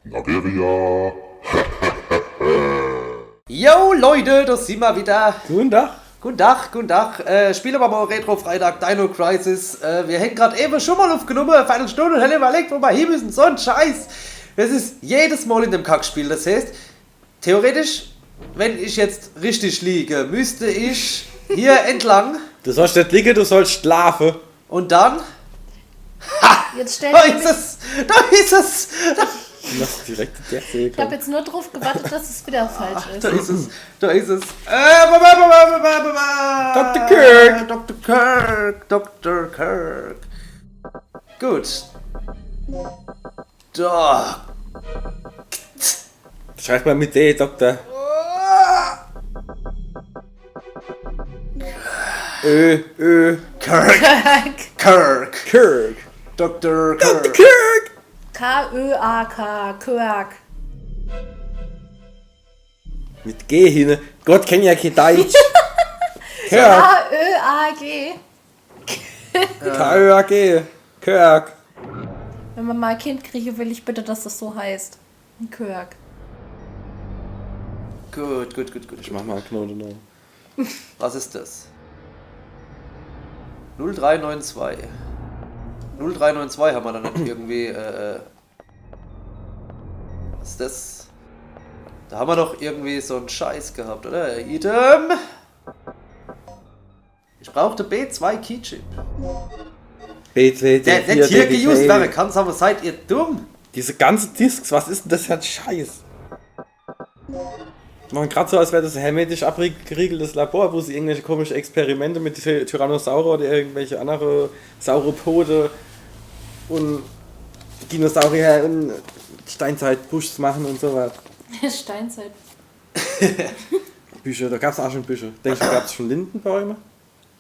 Nageria. Yo Leute, das sind wir wieder. Guten Tag. Guten Tag, guten Tag. Spielen wir mal Retro Freitag, Dino Crisis. Wir hängen gerade eben schon mal aufgenommen, für eine Stunde und haben überlegt, wo wir hin müssen. So ein Scheiß. Das ist jedes Mal in dem Kackspiel. Das heißt, theoretisch, wenn ich jetzt richtig liege, müsste ich hier entlang Du sollst nicht liegen, du sollst schlafen. und dann. Jetzt stell Da dir ist es! Da ist es! Du machst direkt die Decke. Ich habe jetzt nur drauf gewartet, dass es wieder falsch ist. Da ist es! Da ist es! Dr. Kirk. Dr. Kirk! Dr. Kirk! Gut. Da. Schreib mal mit D, Doktor. Kirk! Kirk. Kirk! Kirk. Dr. Dr. Kirk! Kirk. K-Ö-A-K. Kirk. Mit G hin. Gott kennt ja kein Deutsch. Kirk. K-Ö-A-G. K-Ö-A-G. Kirk. Wenn man mal ein Kind kriege, will ich bitte, dass das so heißt. Kirk. Gut. Ich mach mal einen Knoten noch. Was ist das? 0392. 0392 haben wir dann nicht irgendwie. Was ist das? Da haben wir doch irgendwie so einen Scheiß gehabt, oder? Item! Ich brauchte B2 Keychip. B2, Der nicht hier geused werden kann, aber seid ihr dumm? Diese ganzen Discs, was ist denn das für ein Scheiß? Machen gerade so, als wäre das ein hermetisch abgeriegeltes Labor, wo sie irgendwelche komischen Experimente mit Tyrannosaurus oder irgendwelche andere Sauropode und Dinosaurier und Steinzeit-Buschs machen und so was. Steinzeit. Büsche, da gab es auch schon Büsche. Denkst du, gab es schon Lindenbäume?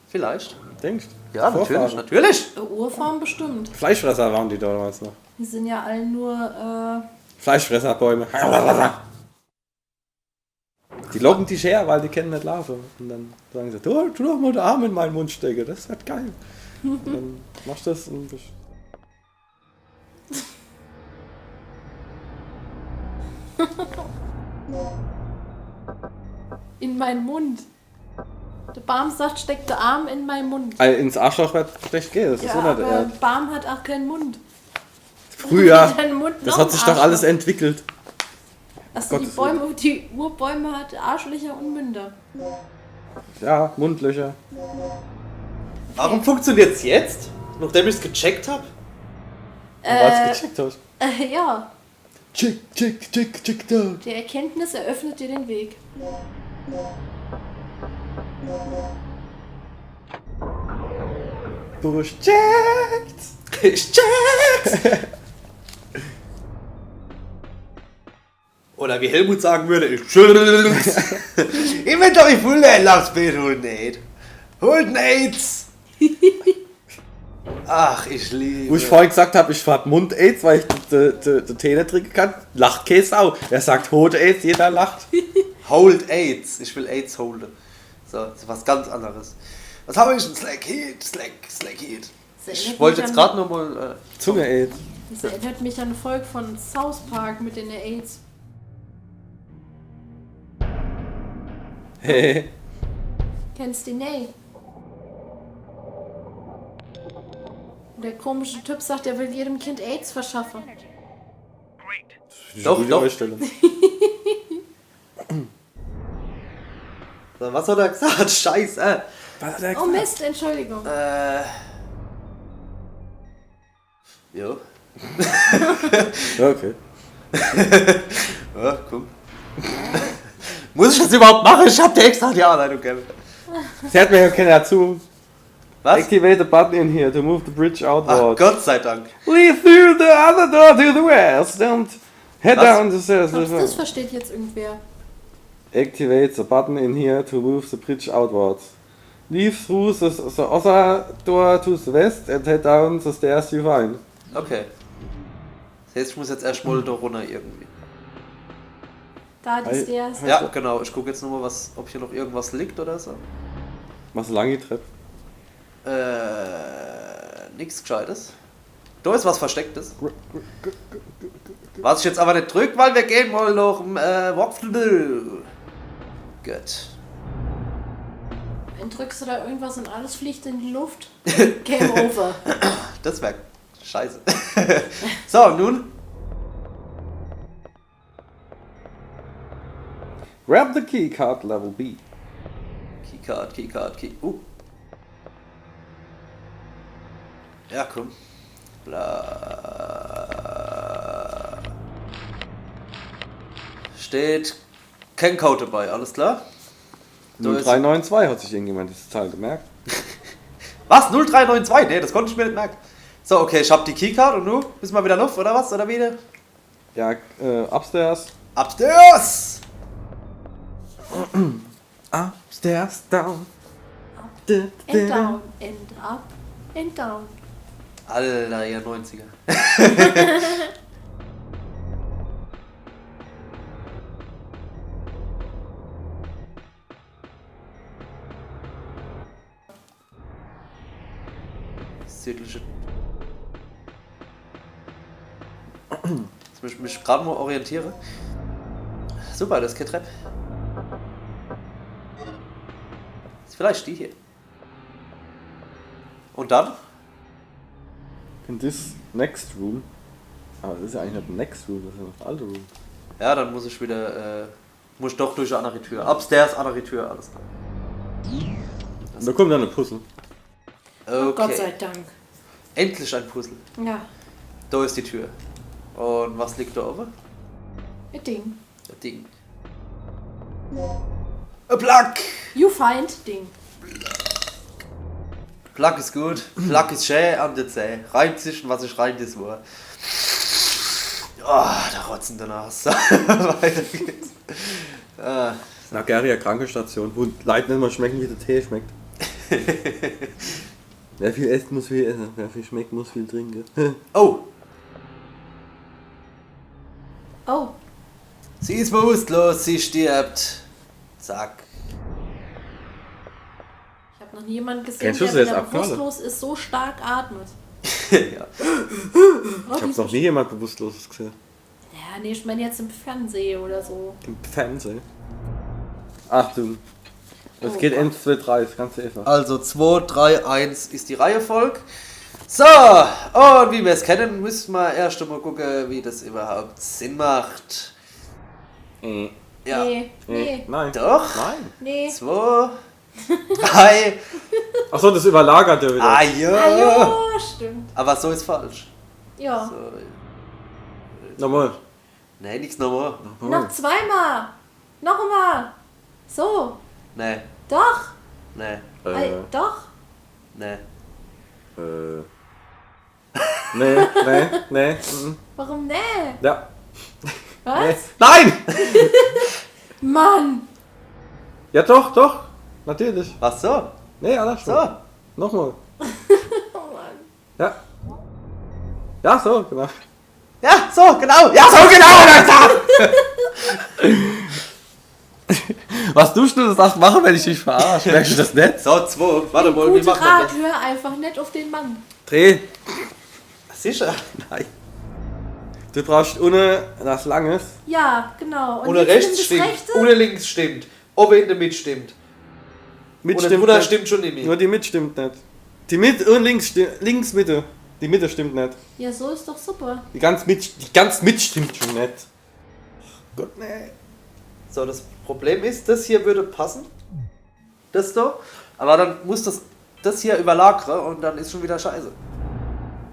Vielleicht. Denkst du? Ja, natürlich. Urform bestimmt. Fleischfresser waren die damals noch. Die sind ja alle nur, Fleischfresserbäume. Die locken dich her, weil die kennen nicht laufen. Und dann sagen sie, tu doch mal den Arm in meinen Mund stecken, das wird geil. Und dann machst du das und bist... in meinen Mund. Der Barm sagt, steckt der Arm in meinen Mund. Also ins Arschloch wird schlecht gehen, das ist Ja, so nicht aber Barm hat auch keinen Mund. Früher, Dein Mund das noch hat sich ein doch alles Arschloch. entwickelt. Also die Urbäume hat Arschlöcher und Münder. Ja, Mundlöcher. Warum funktioniert's jetzt? Nachdem ich es gecheckt habe? Weil du gecheckt hast. Ja, Check da. die Erkenntnis eröffnet dir den Weg. Busch checkt. Ich check's! Oder wie Helmut sagen würde, ich schüttel's. Inventory full, lass bitte holt nicht. Holt nichts! Ach, ich liebe. Wo ich vorhin gesagt habe, ich hab Mund-Aids, weil ich den Tee nicht trinken kann, lacht Käse auch. Er sagt Hoden-Aids, jeder lacht. Hold AIDS. Ich will AIDS holden. So, das ist was ganz anderes. Was habe ich? Ein Slack Heat. Slack Heat. Ich wollte jetzt gerade nochmal. Zunge-Aids. Das erinnert mich an eine Folge von South Park mit den AIDS. Hey. Kennst du die? Nee. Der komische Typ sagt, er will jedem Kind AIDS verschaffen. Doch. Einstellung. So, was hat er gesagt? Scheiße. Was hat er Oh gesagt? Mist, Entschuldigung. Jo. Ja, okay. Ja, komm. Muss ich das überhaupt machen? Ich hab dir extra die Anleitung gegeben. Sie hat mir ja keine dazu. Was? Activate the button in here to move the bridge Ach, outward. Gott sei Dank. Leave through the other door to the west and head Was? down the stairs. Glaubst du, das versteht jetzt irgendwer? Activate the button in here to move the bridge outwards. Leave through the other door to the west and head down the stairs you find. Okay. Das heißt, ich muss jetzt erst mal da runter irgendwie. Da, die Stairs. Ja, genau. Ich gucke jetzt nur mal, ob hier noch irgendwas liegt oder so. Machst du lange Treppe? Nichts Gescheites. Da ist was Verstecktes. Was ich jetzt aber nicht drück, weil wir gehen mal noch im Walkthrough. Gut. Dann drückst du da irgendwas und alles fliegt in die Luft. Game over. Das wäre scheiße. So, nun. Grab the key card level B. Keycard. Ja, komm. Bla. Steht kein Code dabei, alles klar? 0392 hat sich irgendjemand diese Zahl gemerkt. Was? 0392? Nee, das konnte ich mir nicht merken. So, okay, ich hab die Keycard und du? Bist mal wieder Luft oder was? Oder wieder? Ja, upstairs. Upstairs! Upstairs, down. And down, and up, and down. Alter, ja 90er. Südliche. Jetzt muss ich mich gerade mal orientieren. Super, das ist kein Trepp. Ist vielleicht die hier. Und dann? In this next room. Aber das ist ja eigentlich nicht ein next room, das ist ja noch das alte room. Ja, dann muss ich wieder, muss ich doch durch eine andere Tür. Upstairs, andere Tür, alles klar. Und da kommt dann eine Puzzle. Oh, Gott sei Okay, Dank. endlich ein Puzzle. Ja, Da ist die Tür. Und was liegt da oben? ein Ding. Das Ding. A Plug! You find Ding. Plug ist gut. Plug ist schön an der Zäh. Reimt sich, was ich rein das war. Oh, der Rotzen danach. So, weiter geht's. Nageria Krankenstation, wo Leute nicht mal schmecken, wie der Tee schmeckt. Wer viel isst, muss viel essen. Wer viel schmeckt, muss viel trinken. Oh, Oh, sie ist bewusstlos, sie stirbt. Zack. ich habe noch nie jemanden gesehen, Kennst du der das wenn er Abfall? bewusstlos ist, so stark atmet. Ja. Oh, Ich hab's noch nie jemand Bewusstloses gesehen. Ja, nee, ich meine jetzt im Fernsehen oder so. Im Fernsehen. Achtung. Es Oh geht Gott. 1, 2, 3, das ganze einfach. Also 2, 3, 1 ist die Reihenfolge. So, und wie wir es kennen, müssen wir erst einmal gucken, wie das überhaupt Sinn macht. Ja. Nee, Nein. Doch. Nein. nee. 2, 3. Achso, das überlagert ja wieder. Ah Ah, ja. ja, stimmt. Aber so ist falsch. Ja. So. Nochmal. Nee, nichts nochmal. Noch zweimal. Noch einmal. So. Nee, Doch. nee, Doch. nee. Nee. Warum nee? Ja. Was? Nee. Nein! Mann. Ja, doch. Natürlich. Was so? Nee, alles So. Nochmal. Oh Mann. Ja. Ja, so, genau. Ja, so, genau. Ja, so, genau, Alter. Was tust du das machen, wenn ich dich verarsche? Merkst du das nicht? So, 2. Warte mal, wie Gute macht man Rat, das? hör einfach nicht auf den Mann. Dreh. Sicher. Nein. Du brauchst ohne das Langes. Ja, genau. Und Ohne jetzt rechts nimm das stimmt, Rechte. ohne links stimmt. Oben in der Mitte stimmt. Mit Ohne Bruder nicht. stimmt schon nicht Nur mehr. die Mitte stimmt nicht. Die Mitte und links Mitte. Die Mitte stimmt nicht. Ja, so ist doch super. Die ganz Mitte stimmt schon nicht. Gott, nee. So, das Problem ist, das hier würde passen. Das da. Aber dann muss das hier überlagern und dann ist schon wieder scheiße.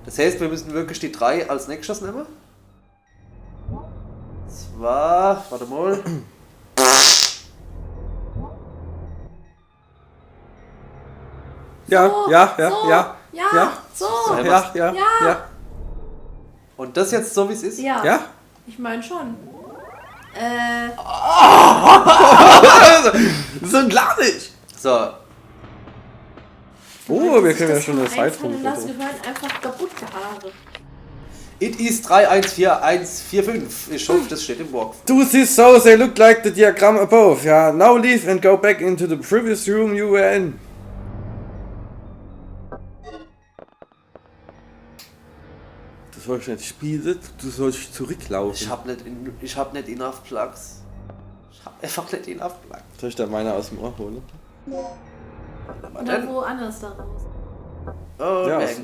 Das heißt, wir müssen wirklich die 3 als nächstes nehmen. Zwar, warte mal. Ja, So, ja, so, ja. so. Ja. Und das jetzt so wie es ist? Ja. Ja? Ich meine schon. So klar nicht. So, Oh, wir können ja schon eine Einfallen Zeitrunde. lassen, gehören einfach kaputte Haare. it is 314145. Ich hoffe, das steht im Walk. Do this so they look like the diagram above. Yeah, now leave and go back into the previous room you were in. Du sollst nicht spielen, du sollst zurücklaufen. Ich hab nicht enough Plugs. Ich hab einfach nicht enough Plugs. Soll ich da meine aus dem Ohr holen? Oder woanders da raus. Oh, Ja, aus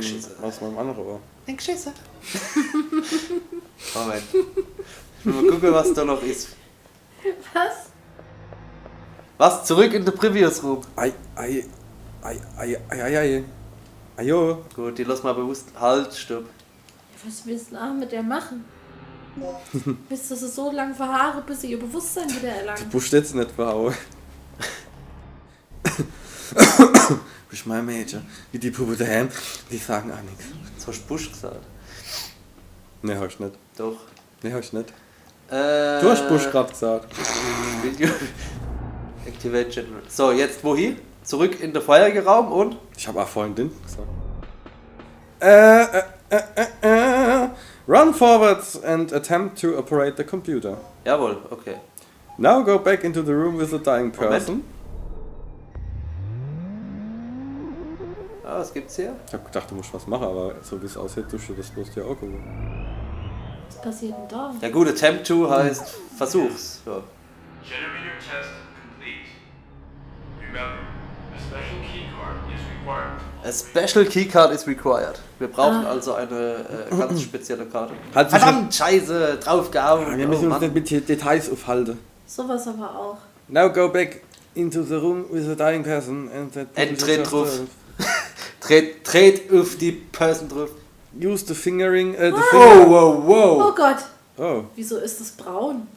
aus meinem anderen Ohr. den Geschissen. Moment. Ich will mal gucken, was da noch ist. Was? Was? Zurück in den Previous Room. Ei. Ajo. Gut, die lass mal bewusst. Halt, stopp. Was willst du mit der machen? Willst du sie so lange verharren, bis sie ihr Bewusstsein wieder erlangt? Du musst jetzt nicht verhauen. Bist mein Mädchen. Wie die Puppe daheim, die sagen auch nichts. Jetzt hast du Busch gesagt. Ne, hast du nicht. Doch. Ne, hast du nicht. Du hast Busch gerade gesagt. Video. Activate General. So, jetzt wohin? Zurück in den vorherigen Raum und? Ich habe auch vorhin den gesagt. Run forwards and attempt to operate the computer. Jawohl, okay. Now go back into the room with the dying person. Ah, was gibt's hier? Ich hab gedacht, du musst was machen, aber so wie es aussieht, tust du das bloß dir auch gucken. Was passiert denn da? Ja gut, Attempt to heißt Versuch's. Ja. Generator test complete. Remember, a special keycard is required. A special keycard is required. Wir brauchen also eine ganz spezielle Karte. Halt Verdammt, Scheiße, draufgehauen. Wir müssen uns nicht mit Details aufhalten. Sowas aber auch. Now go back into the room with the dying person and that Dreht drauf. Dreht auf die Person drauf. Use the fingering. The Wow, wow, wow. Oh Gott! Oh. Wieso ist das braun?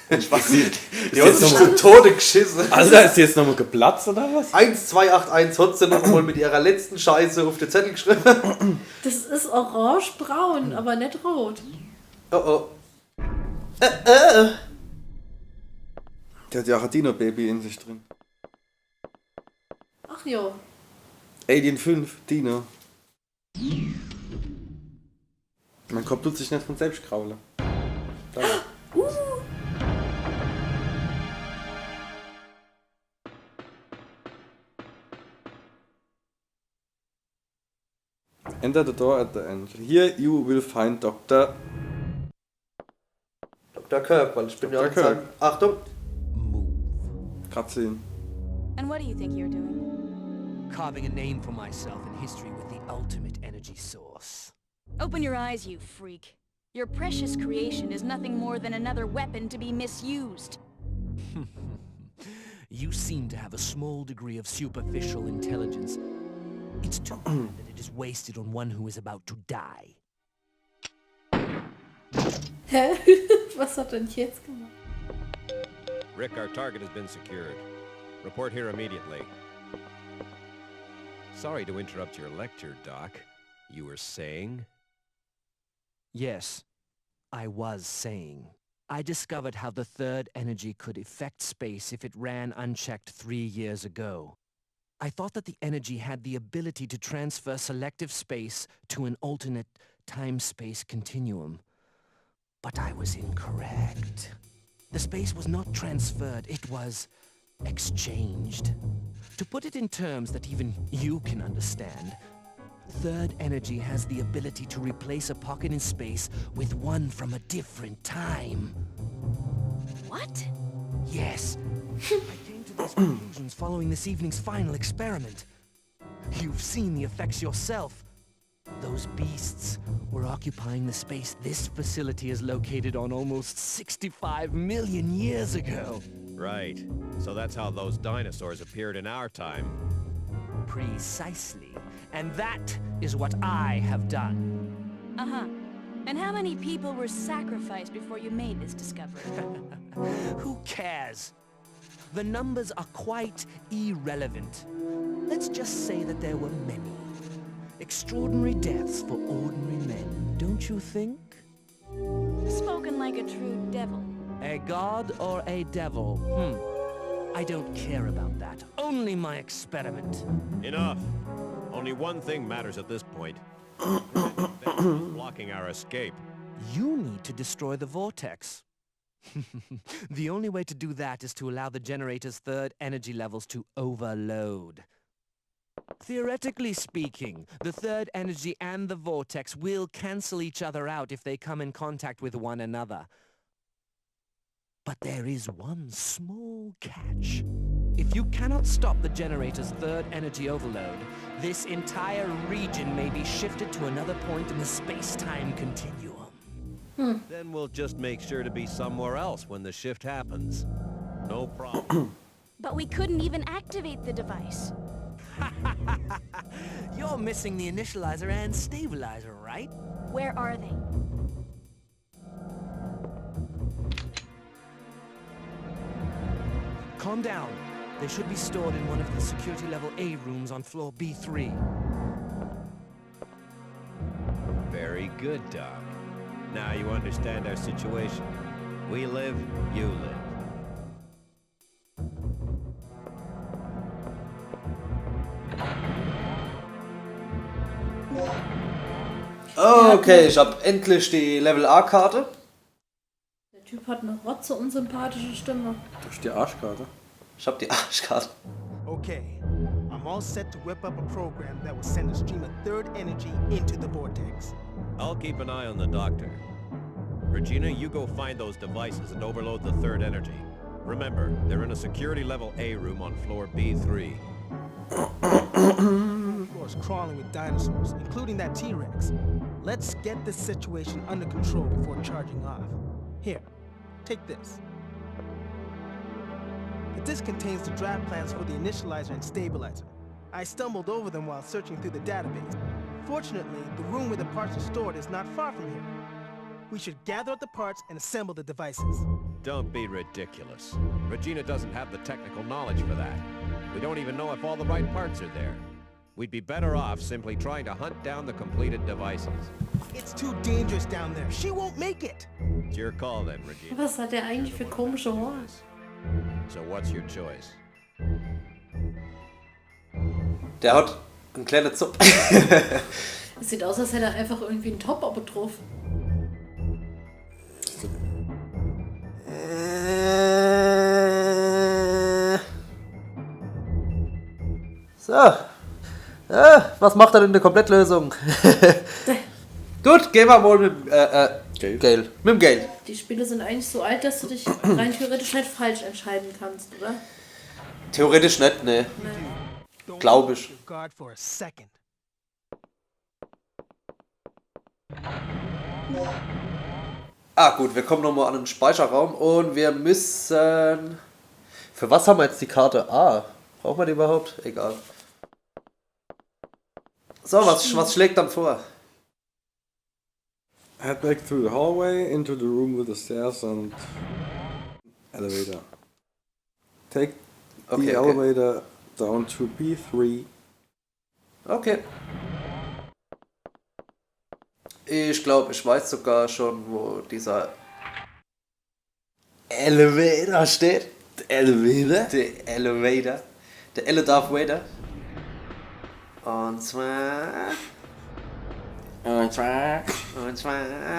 Ich weiß nicht. Die haben sich zum Tode geschissen. Alter, ist die jetzt nochmal geplatzt oder was? 1281 hat sie noch mal mit ihrer letzten Scheiße auf den Zettel geschrieben. Das ist orange-braun, aber nicht rot. Oh oh. Der hat ja auch ein Dino-Baby in sich drin. Ach jo. Alien 5, Dino. Mein Kopf tut sich nicht von selbst kraulen. Da. Enter the door at the end. Here you will find Dr. Dr. Kirk, weil ich bin ja Dr. Kirk. Achtung. Cutscene. And what do you think you're doing? Carving a name for myself in history with the ultimate energy source. Open your eyes, you freak. Your precious creation is nothing more than another weapon to be misused. You seem to have a small degree of superficial intelligence. It's too bad that it is wasted on one who is about to die. Hä? Was hat denn jetzt gemacht? Rick, our target has been secured. Report here immediately. Sorry to interrupt your lecture, Doc. You were saying? Yes, I was saying. I discovered how the third energy could affect space if it ran unchecked 3 years ago. I thought that the energy had the ability to transfer selective space to an alternate time-space continuum. But I was incorrect. The space was not transferred, it was exchanged. To put it in terms that even you can understand, third energy has the ability to replace a pocket in space with one from a different time. What? Yes. I came to these conclusions following this evening's final experiment. You've seen the effects yourself. Those beasts were occupying the space this facility is located on almost 65 million years ago. Right. So that's how those dinosaurs appeared in our time. Precisely. And that is what I have done. Uh-huh. And how many people were sacrificed before you made this discovery? Who cares? The numbers are quite irrelevant. Let's just say that there were many. Extraordinary deaths for ordinary men, don't you think? Spoken like a true devil. A god or a devil? I don't care about that. Only my experiment. Enough. Only one thing matters at this point. Blocking our escape. You need to destroy the vortex. The only way to do that is to allow the generator's third energy levels to overload. Theoretically speaking, the third energy and the vortex will cancel each other out if they come in contact with one another. But there is one small catch. If you cannot stop the generator's third energy overload, this entire region may be shifted to another point in the space-time continuum. Then we'll just make sure to be somewhere else when the shift happens. No problem. But we couldn't even activate the device. You're missing the initializer and stabilizer, right? Where are they? Calm down. They should be stored in one of the security level A rooms on floor B3. Very good, Doc. Now you understand our situation. We live, you live. Okay, ich habe endlich die Level A-Karte. Der Typ hat eine rotze unsympathische Stimme. Das ist die Arschkarte. Ich habe die Arschkarte. Okay, I'm all set to whip up a program that will send a stream of third energy into the vortex. I'll keep an eye on the doctor. Regina, you go find those devices and overload the third energy. Remember, they're in a security level A room on floor B3. The floor is crawling with dinosaurs, including that T-Rex. Let's get this situation under control before charging off. Here, take this. The disc contains the draft plans for the initializer and stabilizer. I stumbled over them while searching through the database. Fortunately, the room where the parts are stored is not far from here. We should gather up the parts and assemble the devices. Don't be ridiculous. Regina doesn't have the technical knowledge for that. We don't even know if all the right parts are there. We'd be better off simply trying to hunt down the completed devices. It's too dangerous down there. She won't make it. It's your call then, Regina. Was hat der eigentlich für komische Ohren? So what's your choice? Der hat einen kleinen Zopf. Es sieht aus, als hätte er einfach irgendwie einen Top drauf. So. Was macht er denn in der Komplettlösung? Gut, gehen wir mal mit Gale. Mit dem Gale. Die Spiele sind eigentlich so alt, dass du dich rein theoretisch nicht falsch entscheiden kannst, oder? Theoretisch nicht, ne. Don't Glaub ich. lose your guard for a second. Ah gut, wir kommen nochmal an den Speicherraum und wir müssen... Für was haben wir jetzt die Karte A? Brauchen wir die überhaupt? Egal. So, was schlägt dann vor? Head back through the hallway, into the room with the stairs and elevator. Take the elevator down to B3. Okay. Ich glaube, ich weiß sogar schon, wo dieser Elevator steht. Der Elevator? Der Elevator. Der Elle Darth Vader. Und zwar...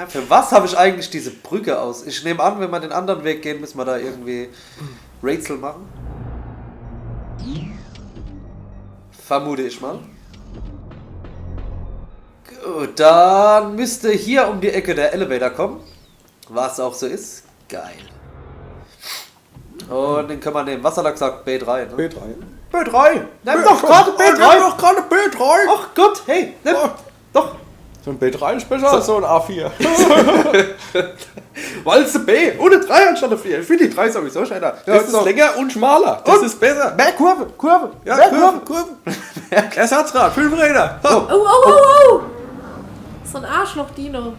Für was habe ich eigentlich diese Brücke aus? Ich nehme an, wenn wir den anderen Weg gehen, müssen wir da irgendwie Rätsel machen. Vermute ich mal. Gut, dann müsste hier um die Ecke der Elevator kommen. Was auch so ist. Geil. Und den können wir nehmen. Was hat er gesagt? B3, ne? B3. B3! Nimm doch gerade B3! Nimm doch gerade B3! Ach Gott, hey, nimm doch! So ein B3 ist besser als so ein A4. Weil es B ohne 3 anstatt der 4. Ich finde die 3 sowieso schneller. Das ist länger und schmaler. Das ist besser. Mehr Kurve. Ja, mehr Kurve. Ersatzrad, 5 Räder. Oh! So ein Arschloch-Dino.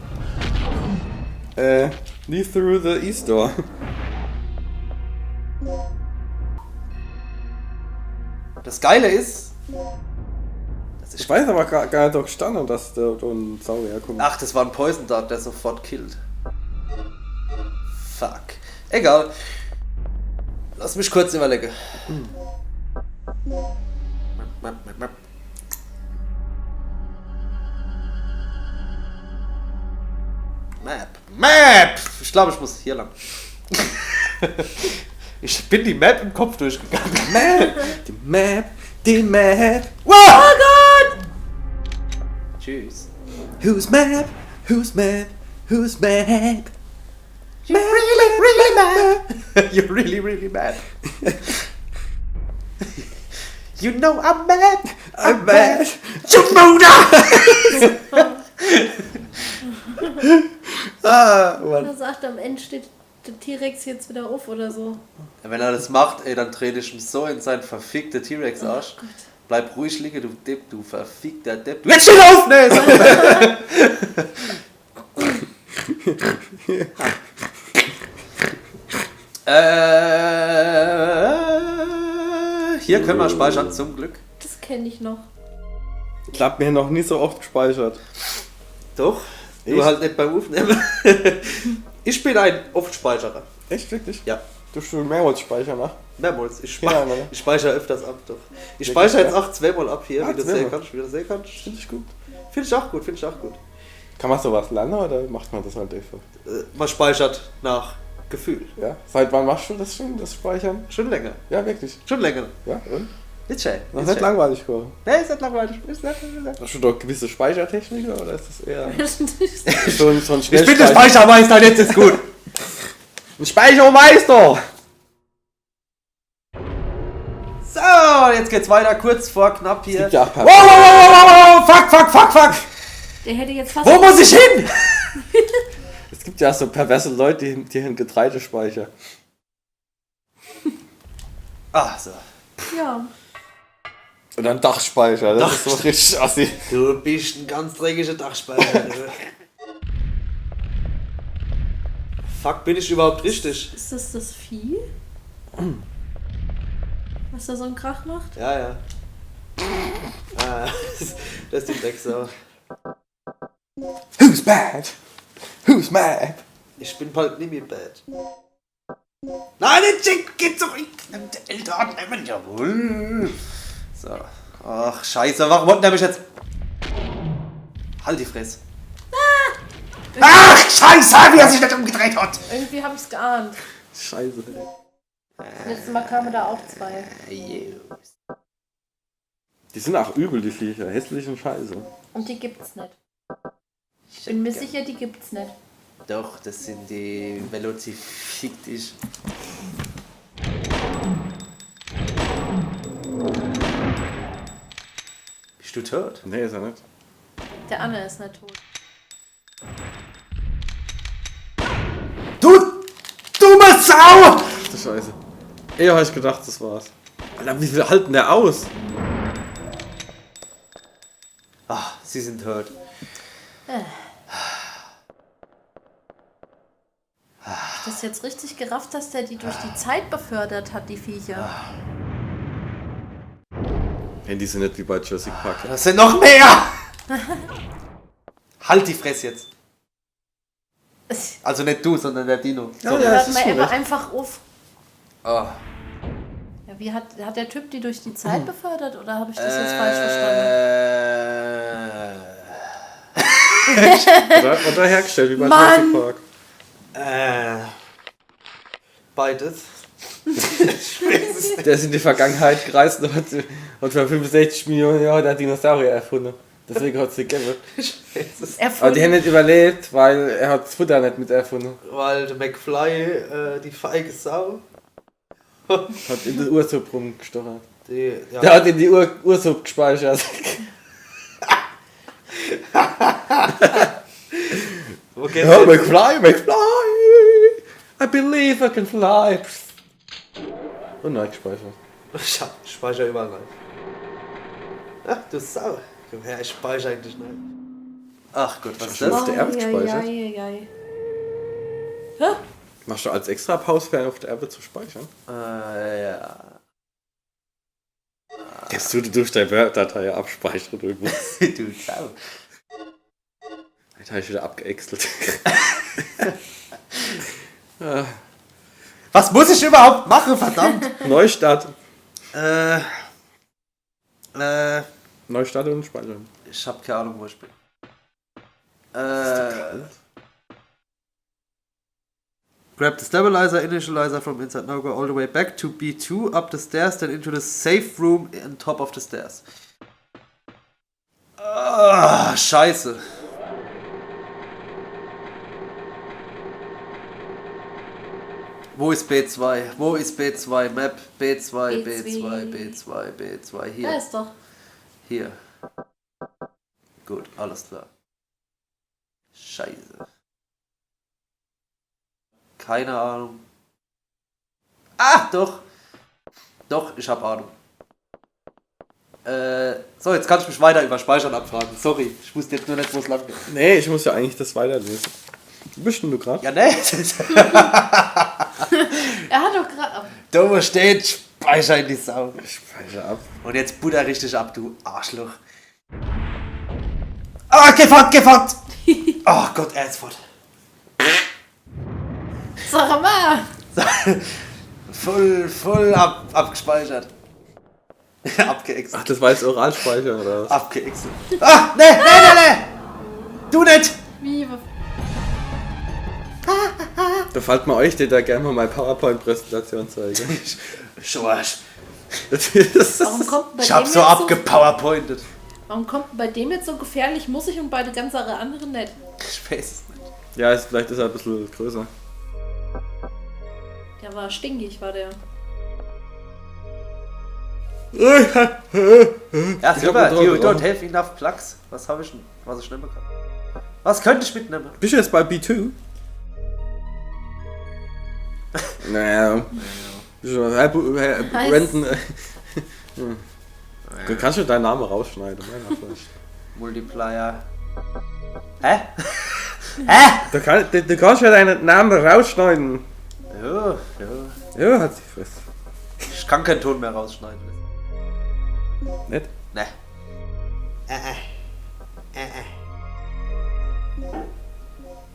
Leave through the East Door. Das Geile ist... Ich weiß aber gar nicht doch gestanden, dass da ein Saurier kommt. Ach, das war ein Poison Dart, der sofort killt. Fuck. Egal. Lass mich kurz überlegen. Map! Ich glaube, ich muss hier lang. Ich bin die Map im Kopf durchgegangen. Die Map. Die Map. Wow! Oh Gott! Tschüss. Who's mad? Who's mad? Who's mad? You're really, really mad. You're really, really mad. You know I'm mad. I'm mad. Mann. Er sagt, am Ende steht der T-Rex jetzt wieder auf oder so. Wenn er das macht, ey, dann dreht ich ihm so in seinen verfickten T-Rex-Arsch. Oh Gott. Bleib ruhig liegen, du Depp, du verfickter Depp. Du jetzt steh auf! Nee, hier können wir speichern, zum Glück. Das kenne ich noch. Ich hab mir noch nie so oft gespeichert. Doch, du Echt? halt nicht beim Aufnehmen. Ich bin ein Oft-Speicherer. Echt, wirklich? Ja, Du hast schon mehrmals speichern, ne? mehrmals. Ich Ja, ne? speichere öfters ab, doch. Ich Wirklich, speichere jetzt ja? auch zweimal ab hier, Ah, wie du zweimal. sehen kannst. Wie du sehen kannst. Finde ich gut. Finde ich auch gut, finde ich auch gut. Kann man sowas lernen oder macht man das halt einfach? Man speichert nach Gefühl. Ja? Seit wann machst du das schon, das Speichern? Schon länger. Ja, wirklich. Schon länger. Ja, und? Nicht schön. Das ist nicht langweilig geworden. Nee, ist nicht langweilig. Ist nicht. Hast du doch gewisse Speichertechniken oder ist das eher Ich so ein Ich bin der Schnellspeicher? Speichermeister, jetzt ist gut. Ein Speichermeister! So, jetzt geht's weiter, kurz vor knapp hier. Gibt ja auch Wow, wow, wow, wow, wow, fuck. Der hätte jetzt fast. Wo muss ich hin? Es gibt ja so perverse Leute, die haben Getreidespeicher. Ah, so. Ja. Oder ein Dachspeicher, das ist so richtig assi. Du bist ein ganz dreckiger Dachspeicher. Fuck, bin ich überhaupt richtig? Ist das das Vieh? Was da so einen Krach macht? Ja. Ah, das ist die Drecksau. Who's bad? Who's mad? Ich bin bald nicht mehr bad. Nein, den Chick, geht zurück. Nimm die Eltern, nehmen, jawohl. So. Ach, scheiße, warum wollten der mich jetzt... Halt die Fresse. Ach, scheiße, wie er sich nicht umgedreht hat. Irgendwie hab ich's geahnt. Scheiße. Letztes Mal kamen da auch zwei. Die sind auch übel, die Viecher. Hässlich und scheiße. Und die gibt's nicht. Ich bin mir sicher, die gibt's nicht. Doch, das sind die Velozifiktisch. Bist du tot? Nee, ist er nicht. Der Anne ist nicht tot. Du dumme Sau! Ach du Scheiße. Eher habe ich gedacht, das war's. Alter, wie viel halten der aus? Ah, sie sind tot. Hab ich das jetzt richtig gerafft, dass der die durch die Zeit befördert hat, die Viecher? Hey, die sind nicht wie bei Jurassic Park. Das sind noch mehr! Halt die Fresse jetzt. Also nicht du, sondern der Dino. Ja, Sorry. ja, Hört das ist mal schon immer recht. einfach auf. Oh. Ja, wie hat der Typ die durch die Zeit befördert oder habe ich das jetzt falsch verstanden? Oder hergestellt, wie bei Mann! Jurassic Park. Beides. Der ist in die Vergangenheit gereist und hat vor 65 Millionen Jahren der Dinosaurier erfunden. Deswegen hat es nicht gegeben. Aber die haben nicht überlebt, weil er hat das Futter nicht mit erfunden. Weil der McFly, die feige Sau, Hat in den Ursup rumgestochert. die, ja, Der hat in die Ursup gespeichert. wo geht's Ja, jetzt? McFly! I believe I can fly! Und neu gespeichert. Ich speichere überall rein. Ach, du Sau. Komm her, ich speichere eigentlich nicht. Ach Gott, was ist Auf das? der Erbe gespeichert? Hä? Machst du als extra Pause auf der Erbe zu speichern? Ja. Jetzt du durch deine Word-Datei abspeichern irgendwo. Du Sau. Jetzt habe ich wieder abgeäxelt. Was muss ich überhaupt machen, verdammt? Neustart. Äh, Neustart und speichern. ich hab keine Ahnung, wo ich bin. Grab the stabilizer, initializer from inside. Now go all the way back to B2, up the stairs, then into the safe room on top of the stairs. Ah, scheiße. Wo ist B2? Wo ist B2? Map B2, B2, B2, B2. Hier. Da ist doch. Hier. Gut, alles klar. Scheiße. Keine Ahnung. Ah, doch. Doch, ich habe Ahnung. So, jetzt kann ich mich weiter über Speichern abfragen. Sorry, ich wusste jetzt nur nicht, wo es lang geht. Nee, ich muss ja eigentlich das weiterlesen. Wo bist denn du gerade? Ja, ne? Er hat doch gerade. Da steht Speicher in die Sau. Speicher ab. Und jetzt butter richtig ab, du Arschloch. Ah, gefahren! Oh Gott, er ist fort. Sag mal! voll abgespeichert. Abgeexelt. Ach, das war jetzt Oralspeicher, oder was? Abgeexelt. Ah, ne! Du nicht! Wie? Da fällt mir euch, der da gerne mal meine PowerPoint-Präsentation zeigen. Schorsch. Warum kommt bei Ich dem hab so jetzt abgepowerpointet. Warum kommt bei dem jetzt so gefährlich, muss ich und bei den ganz anderen nicht? Ich weiß es nicht. Ja, vielleicht ist er ein bisschen größer. Der war stinkig, war der. Ja, Ich super. hab You einen don't Drauf. have enough Plugs. Was habe ich denn? Was ich nehmen kann? Was könnte ich mitnehmen? Bist du jetzt bei B2? Naja. Bist du Heiß. Renton. Du kannst ja deinen Namen rausschneiden. Meiner vielleicht. Multiplier. Hä? Du kannst ja deinen Namen rausschneiden. Ja. Ja, hat sich fest. Ich kann keinen Ton mehr rausschneiden. Nicht? Ne.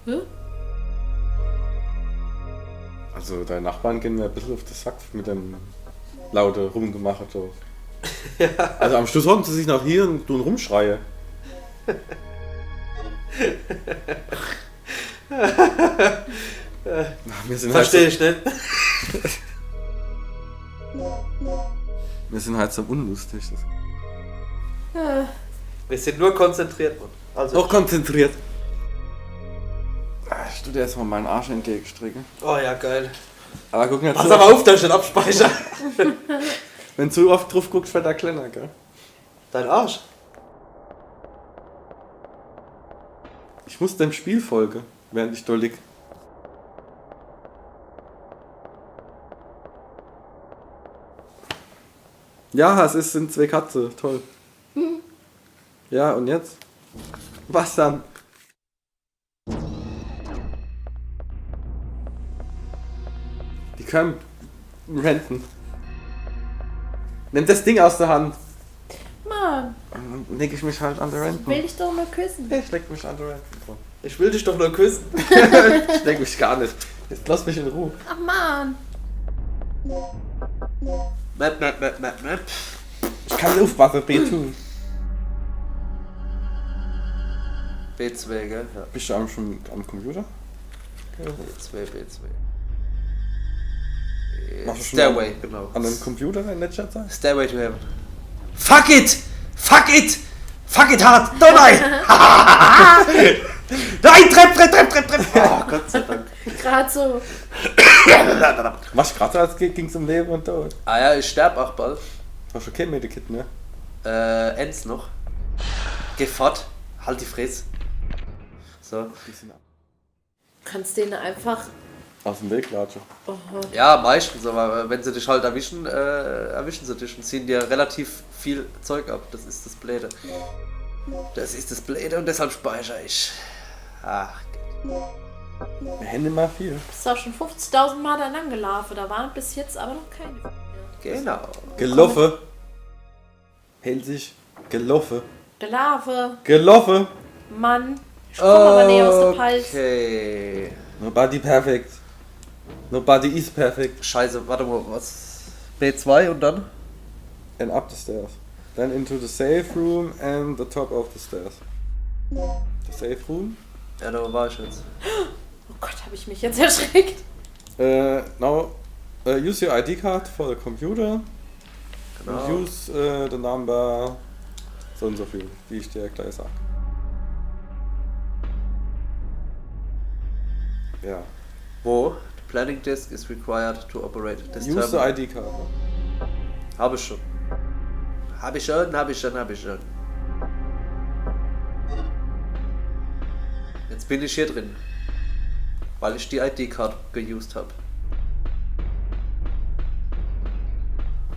Hm? Also, deine Nachbarn gehen mir ein bisschen auf den Sack mit dem laute Rumgemache. So. Also, am Schluss hocken sie sich nach hier und tun rumschreie. Wir sind Verstehe halt ich nicht. wir sind halt so unlustig. Wir sind nur konzentriert, Mann. Also. Auch konzentriert. Ich tue dir erstmal meinen Arsch entgegenstrecken. Oh ja, geil. Aber guck nicht Pass so. aber auf, dass ich nicht abspeichere. Wenn du zu oft drauf guckst, wird er kleiner, gell? Dein Arsch. Ich muss dem Spiel folgen, während ich da lieg. Ja, sind zwei Katze, toll. Ja, und jetzt? Was dann? Die können renten. Nimm das Ding aus der Hand. Mann, Und dann leg ich mich halt an der Renten. will dich doch mal küssen. Ich leg mich an der Renten dran. Ich will dich doch nur küssen. Ich leg mich gar nicht. Jetzt lass mich in Ruhe. Ach Mann. Map. Ich kann nicht aufpassen, B2. B2, gell? Ja. Bist du schon am Computer? B2. Machst du schon Stairway, genau. An einem Computer in der Chat sein? Stairway to Heaven. Fuck it! Hart! Don't I! Nein, Trepp! Oh, Gott sei Dank. Gerade so. Was gerade als ging's um Leben und Tod? Ah ja, ich sterb auch bald. Hast du kein Medikit mehr? Ends noch. Geh fort. Halt die Fresse. So. Kannst denen einfach. Aus dem Weg latschen. Ja, meistens, aber wenn sie dich halt erwischen, erwischen sie dich und ziehen dir relativ viel Zeug ab. Das ist das Blöde. Und deshalb speichere ich. Ach, Wir haben immer viel. Bist auch schon 50.000 Mal da lang gelaufen. Da waren bis jetzt aber noch keine. genau. Gelaufen. Hält sich. Gelaufen. Gelaufen. Mann. Ich komm aber näher aus dem Hals. Okay. Nobody perfect. Nobody is perfect. Scheiße, warte mal, was? B2 und dann? And up the stairs. Then into the safe room and the top of the stairs. The safe room? Ja, da war ich jetzt. Oh Gott, habe ich mich jetzt erschreckt. Now, use your ID card for the computer. Genau. And use the number so und so viel, wie ich dir gleich sag. Ja. Wo? The planning disk is required to operate this Use the terminal. ID card. Habe ich schon. Habe ich schon. Jetzt bin ich hier drin. Weil ich die ID-Card geused habe.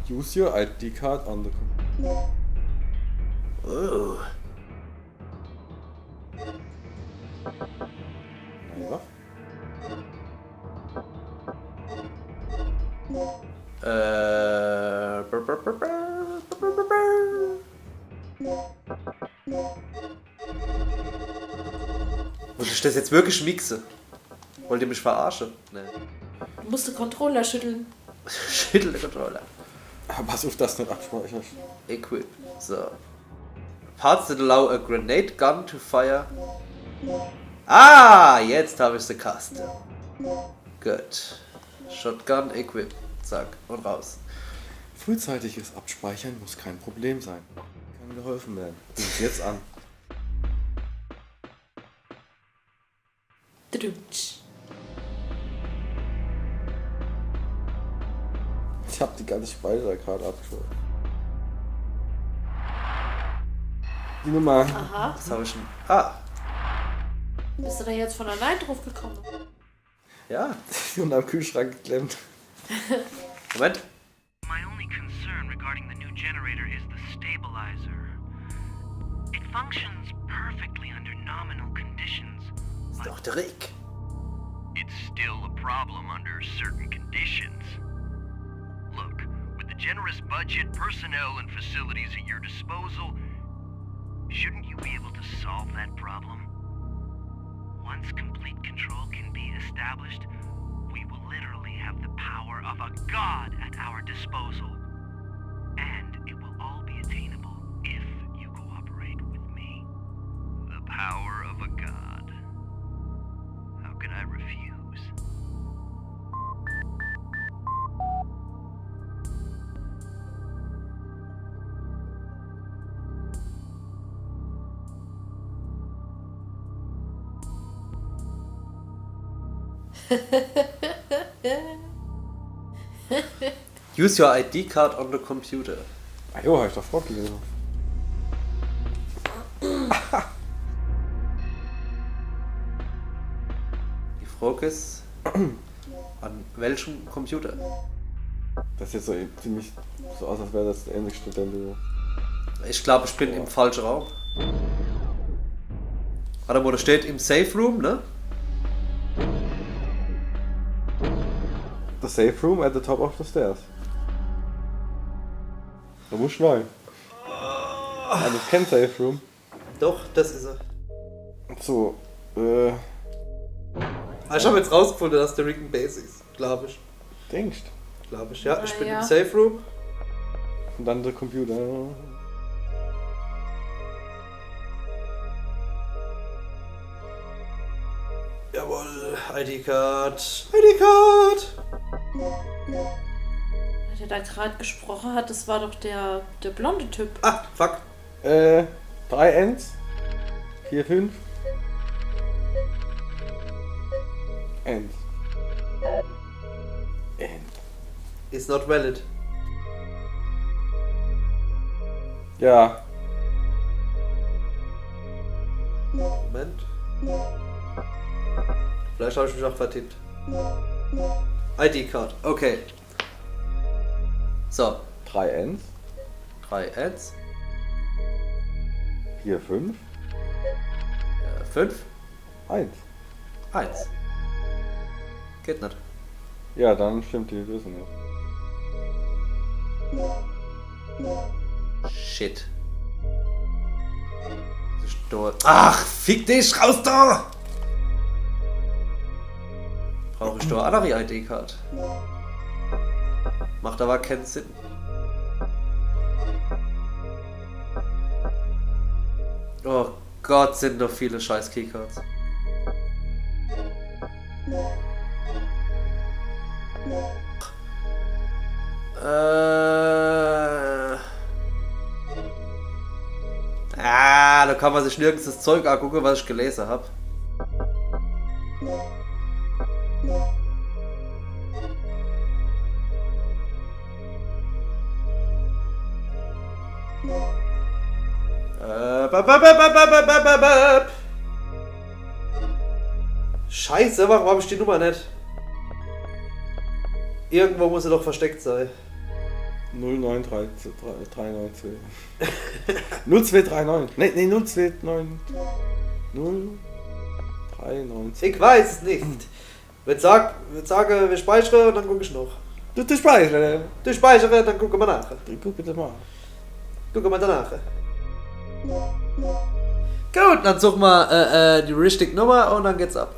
Use your ID card on the computer. Oh. Nein, was? Muss ich das jetzt wirklich mixen? Wollt ihr mich verarschen? Nee. Du musst den Controller schütteln. Schüttel der Controller. Pass auf, dass du nicht abspeicherst. Equip. So. Parts that allow a grenade gun to fire. Ah, jetzt habe ich sie cast. Gut. Shotgun equip. Zack. Und raus. Frühzeitiges Abspeichern muss kein Problem sein. Kann geholfen werden. Ruf jetzt an. Drutsch. Ich hab die ganze Speicherkarte abgeschaut. Die Nummer. Aha. Was habe ich denn? Ah. Bist du da jetzt von allein drauf gekommen? Ja. Und am Kühlschrank geklemmt. Moment. My only concern regarding the new generator is the stabilizer. It functions perfectly under nominal conditions. Ist doch der Rick. It's still a problem under certain conditions. Look, with the generous budget, personnel, and facilities at your disposal, shouldn't you be able to solve that problem? Once complete control can be established, we will literally have the power of a god at our disposal. And it will all be attainable if you cooperate with me. The power of a god. How could I refuse? Use your ID card on the computer. Ah jo, hab ich doch vorgelesen. Die Frage ist, an welchem Computer? Das sieht so ziemlich so aus, als wäre das der ähnlichste Student. Ich glaube, ich bin im falschen Raum. Warte, wo da steht im Safe Room, ne? The safe room at the top of the stairs. Da musst du rein. Ah, das kennt Safe Room. Doch, das ist er. So, Ich habe jetzt rausgefunden, dass der Rick ein Base ist. Glaube ich. denkst. Glaube ich, ja. Ich bin ja. im Safe Room. Und dann der Computer. Jawohl, ID-Card. ID-Card! Der da gerade gesprochen hat, das war doch der blonde Typ. Ah, fuck. 3 Ends. 4, 5. End. End. Is not valid. Ja. Moment. Vielleicht habe ich mich auch vertippt. ID-Card, okay. So, 3 Ends. 3 Ads. 4, 5. 5, 1. 1. Geht nicht. Ja, dann stimmt die Lösung nicht. Shit. Ach, fick dich, raus da! Brauche ich da eine andere ID-Card? Macht aber keinen Sinn. Oh Gott, sind doch viele scheiß Keycards. Da kann man sich nirgends das Zeug angucken, was ich gelesen habe. Scheiße, warum habe ich die Nummer nicht? Irgendwo muss sie doch versteckt sein. 09392. 0239. Nee, 0239. 0392. Ich weiß es nicht. Wenn sagen, wir speichern und dann gucke ich noch. Du speichern? Du speichern, dann gucken wir nach. Guck bitte mal. Gucken wir danach. Gut, dann suchen wir die richtige Nummer und dann geht's ab.